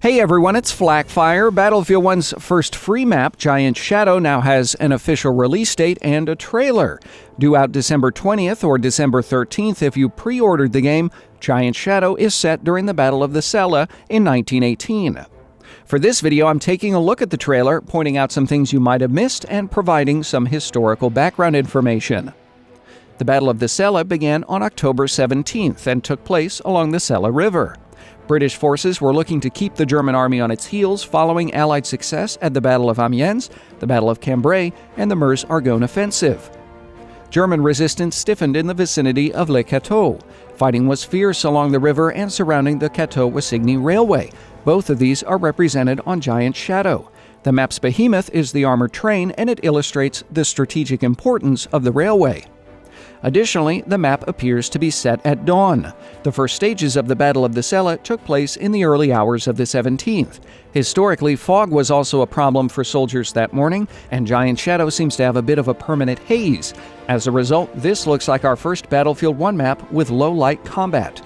Hey everyone, it's Flakfire. Battlefield 1's first free map, Giant Shadow, now has an official release date and a trailer. Due out December 20th or December 13th if you pre-ordered the game, Giant Shadow is set during the Battle of the Selle in 1918. For this video, I'm taking a look at the trailer, pointing out some things you might have missed, and providing some historical background information. The Battle of the Selle began on October 17th and took place along the Selle River. British forces were looking to keep the German army on its heels following Allied success at the Battle of Amiens, the Battle of Cambrai, and the Meuse-Argonne offensive. German resistance stiffened in the vicinity of Le Cateau. Fighting was fierce along the river and surrounding the Cateau-Wassigny Railway. Both of these are represented on Giant Shadow. The map's behemoth is the armored train, and it illustrates the strategic importance of the railway. Additionally, the map appears to be set at dawn. The first stages of the Battle of the Selle took place in the early hours of the 17th. Historically, fog was also a problem for soldiers that morning, and Giant Shadow seems to have a bit of a permanent haze. As a result, this looks like our first Battlefield 1 map with low-light combat.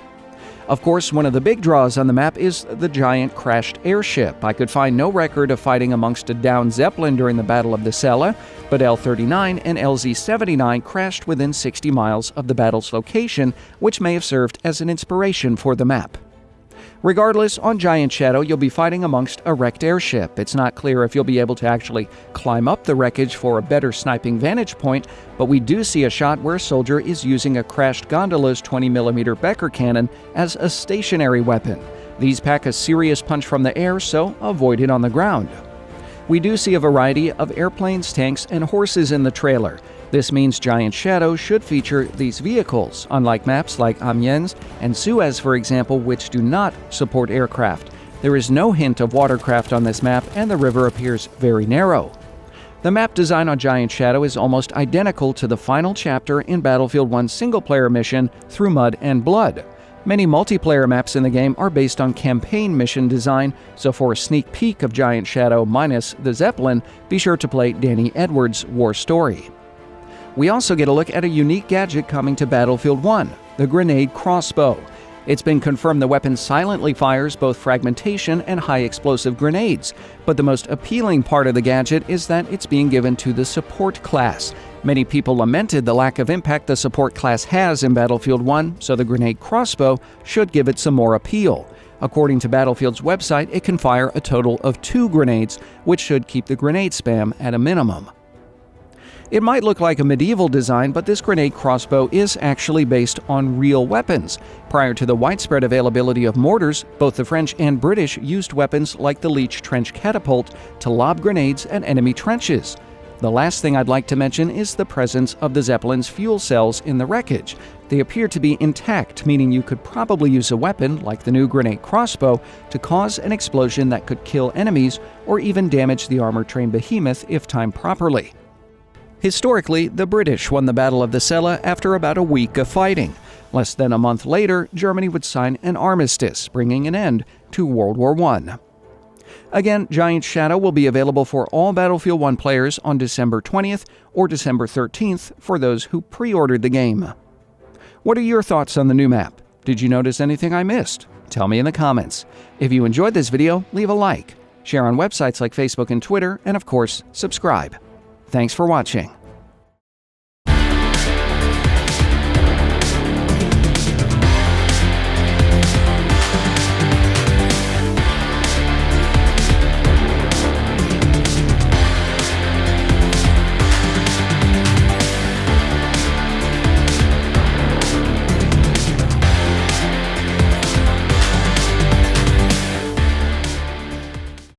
Of course, one of the big draws on the map is the giant crashed airship. I could find no record of fighting amongst a downed zeppelin during the Battle of the Selle, but L-39 and LZ-79 crashed within 60 miles of the battle's location, which may have served as an inspiration for the map. Regardless, on Giant Shadow, you'll be fighting amongst a wrecked airship. It's not clear if you'll be able to actually climb up the wreckage for a better sniping vantage point, but we do see a shot where a soldier is using a crashed gondola's 20mm Becker cannon as a stationary weapon. These pack a serious punch from the air, so avoid it on the ground. We do see a variety of airplanes, tanks, and horses in the trailer. This means Giant Shadow should feature these vehicles, unlike maps like Amiens and Suez, for example, which do not support aircraft. There is no hint of watercraft on this map, and the river appears very narrow. The map design on Giant Shadow is almost identical to the final chapter in Battlefield 1's single-player mission, Through Mud and Blood. Many multiplayer maps in the game are based on campaign mission design, so for a sneak peek of Giant Shadow minus the Zeppelin, be sure to play Danny Edwards' War Story. We also get a look at a unique gadget coming to Battlefield 1, the grenade crossbow. It's been confirmed the weapon silently fires both fragmentation and high-explosive grenades, but the most appealing part of the gadget is that it's being given to the support class. Many people lamented the lack of impact the support class has in Battlefield 1, so the grenade crossbow should give it some more appeal. According to Battlefield's website, it can fire a total of 2 grenades, which should keep the grenade spam at a minimum. It might look like a medieval design, but this grenade crossbow is actually based on real weapons. Prior to the widespread availability of mortars, both the French and British used weapons like the Leach Trench Catapult to lob grenades at enemy trenches. The last thing I'd like to mention is the presence of the Zeppelin's fuel cells in the wreckage. They appear to be intact, meaning you could probably use a weapon, like the new grenade crossbow, to cause an explosion that could kill enemies or even damage the armored train behemoth if timed properly. Historically, the British won the Battle of the Selle after about a week of fighting. Less than a month later, Germany would sign an armistice, bringing an end to World War I. Again, Giant Shadow will be available for all Battlefield 1 players on December 20th or December 13th for those who pre-ordered the game. What are your thoughts on the new map? Did you notice anything I missed? Tell me in the comments. If you enjoyed this video, leave a like, share on websites like Facebook and Twitter, and of course, subscribe. Thanks for watching.